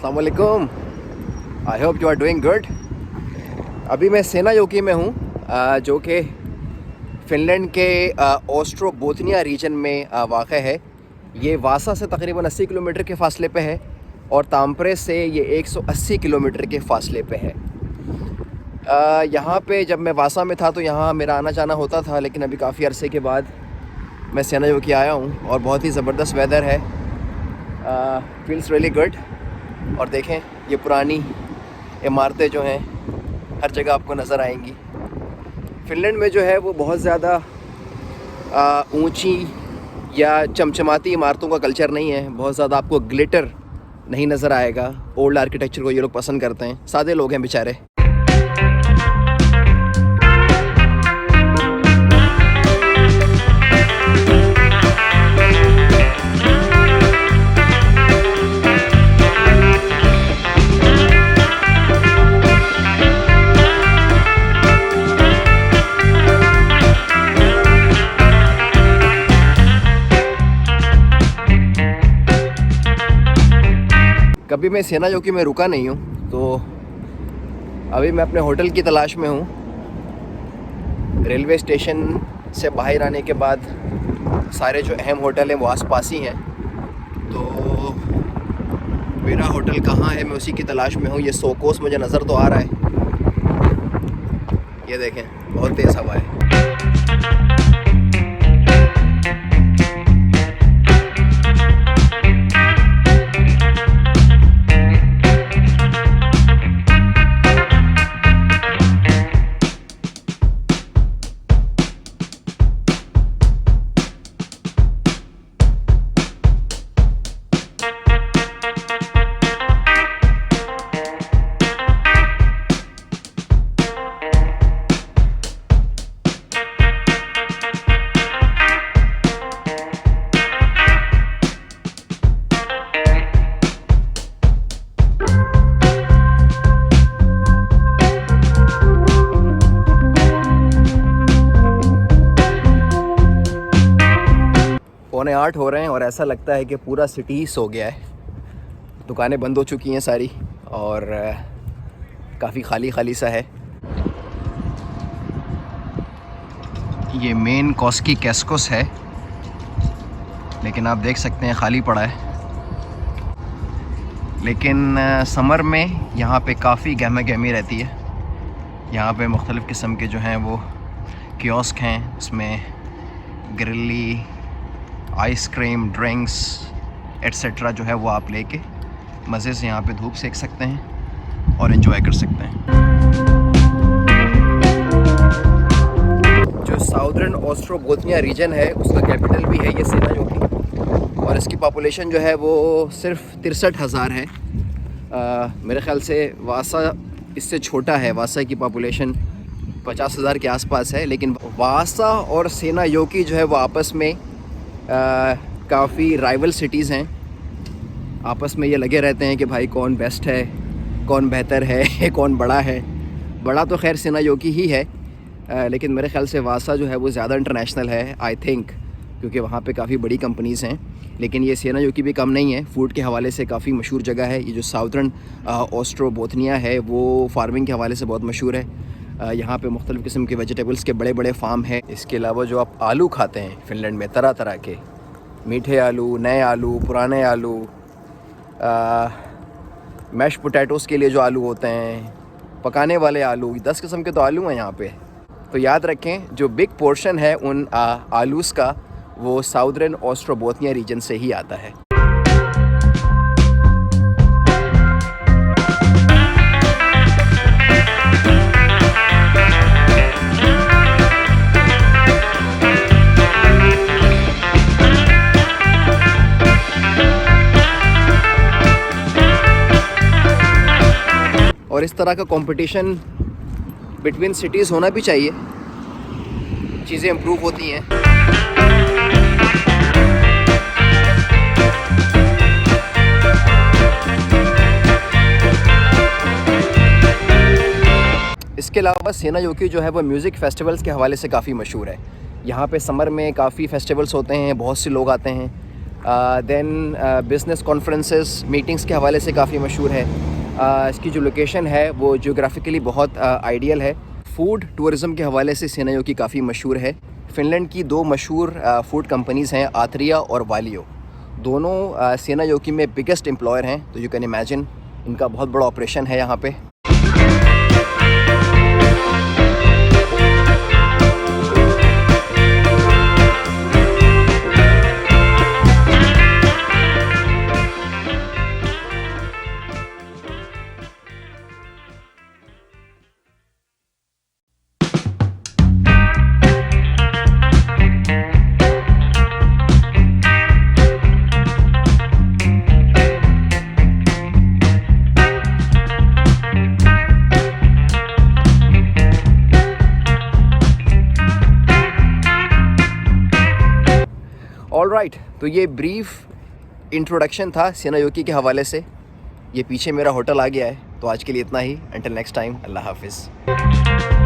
अस्सलाम वालेकुम। I hope you are doing good. अभी मैं सेनायोकी में हूँ, जो कि फ़िनलैंड के ओस्ट्रोबोथनिया रीजन में वाक़ है। ये वासा से तकरीबन 80 किलोमीटर के फ़ासले पे है और ताम्परे से ये 180 किलोमीटर के फ़ासले पे है। यहाँ पे जब मैं वासा में था तो यहाँ मेरा आना जाना होता था, लेकिन अभी काफ़ी अरसे के बाद मैं सेनायोकी आया हूँ और बहुत ही ज़बरदस्त वेदर है। Feels really good. और देखें ये पुरानी इमारतें जो हैं हर जगह आपको नज़र आएंगी। फ़िनलैंड में जो है वो बहुत ज़्यादा ऊंची या चमचमाती इमारतों का कल्चर नहीं है। बहुत ज़्यादा आपको ग्लिटर नहीं नज़र आएगा। ओल्ड आर्किटेक्चर को ये लोग पसंद करते हैं। सादे लोग हैं बेचारे। कभी मैं सेनायोकी में रुका नहीं हूँ, तो अभी मैं अपने होटल की तलाश में हूँ। रेलवे स्टेशन से बाहर आने के बाद सारे जो अहम होटल हैं वो आसपास ही हैं। तो मेरा होटल कहाँ है, मैं उसी की तलाश में हूँ। ये सोकोस मुझे नज़र तो आ रहा है। ये देखें बहुत तेज़ हवा है। पौने 8 हो रहे हैं और ऐसा लगता है कि पूरा सिटी ही सो गया है। दुकानें बंद हो चुकी हैं सारी और काफ़ी खाली खाली सा है। ये मेन कॉस्की कैस्कोस है, लेकिन आप देख सकते हैं खाली पड़ा है। लेकिन समर में यहाँ पे काफ़ी गहमा गहमी रहती है। यहाँ पे मुख्तलिफ़ किस्म के जो हैं वो कियोस्क हैं। इसमें ग्रिली, आइसक्रीम, ड्रिंक्स एट्सेट्रा जो है वो आप लेके मज़े से यहाँ पे धूप सेक सकते हैं और एंजॉय कर सकते हैं। जो साउदर्न ओस्ट्रोबोथनिया रीजन है उसका कैपिटल भी है ये सेनायोकी, और इसकी पॉपुलेशन जो है वो सिर्फ 63,000 है। मेरे ख़्याल से वासा इससे छोटा है। वासा की पॉपुलेशन 50,000 के आसपास है। लेकिन वासा और सेनायोकी जो है वो आपस में काफ़ी राइवल सिटीज़ हैं। आपस में ये लगे रहते हैं कि भाई कौन बेस्ट है, कौन बेहतर है, कौन बड़ा है। बड़ा तो खैर सेनायोकी ही है, लेकिन मेरे ख़्याल से वासा जो है वो ज़्यादा इंटरनेशनल है आई थिंक, क्योंकि वहाँ पे काफ़ी बड़ी कंपनीज़ हैं। लेकिन ये सेनायोकी भी कम नहीं है। फूड के हवाले से काफ़ी मशहूर जगह है। ये जो साउदर्न ओस्ट्रोबोथनिया है वो फार्मिंग के हवाले से बहुत मशहूर है। यहाँ पे मुख्तलिफ़ किस्म के वेजिटेबल्स के बड़े बड़े फार्म हैं। इसके अलावा जो आप आलू खाते हैं फ़िनलैंड में, तरह तरह के मीठे आलू, नए आलू, पुराने आलू, मैश पोटैटोज़ के लिए जो आलू होते हैं, पकाने वाले आलू, 10 किस्म के तो आलू हैं यहाँ पे। तो याद रखें जो बिग पोर्शन है उन आलूज़ का वो साउदर्न ओस्ट्रोबोथनिया रीजन से ही आता है। और इस तरह का कंपटीशन बिटवीन सिटीज़ होना भी चाहिए, चीज़ें इम्प्रूव होती हैं। इसके अलावा सेनायोकी जो है वो म्यूज़िक फेस्टिवल्स के हवाले से काफ़ी मशहूर है। यहाँ पे समर में काफ़ी फेस्टिवल्स होते हैं, बहुत से लोग आते हैं। देन बिज़नेस कॉन्फ्रेंसेस मीटिंग्स के हवाले से काफ़ी मशहूर है। इसकी जो लोकेशन है वो जियोग्राफिकली बहुत आइडियल है। फूड टूरिज़म के हवाले से सेनायोकी काफ़ी मशहूर है। फ़िनलैंड की 2 मशहूर फूड कंपनीज़ हैं, आत्रिया और वालियो। दोनों सेनायोकी में बिगेस्ट एम्प्लॉयर हैं, तो यू कैन इमेजिन इनका बहुत बड़ा ऑपरेशन है यहाँ पे। ऑलराइट, तो ये ब्रीफ इंट्रोडक्शन था सेनायोकी के हवाले से। ये पीछे मेरा होटल आ गया है। तो आज के लिए इतना ही। अंटिल नेक्स्ट टाइम, अल्लाह हाफिज़।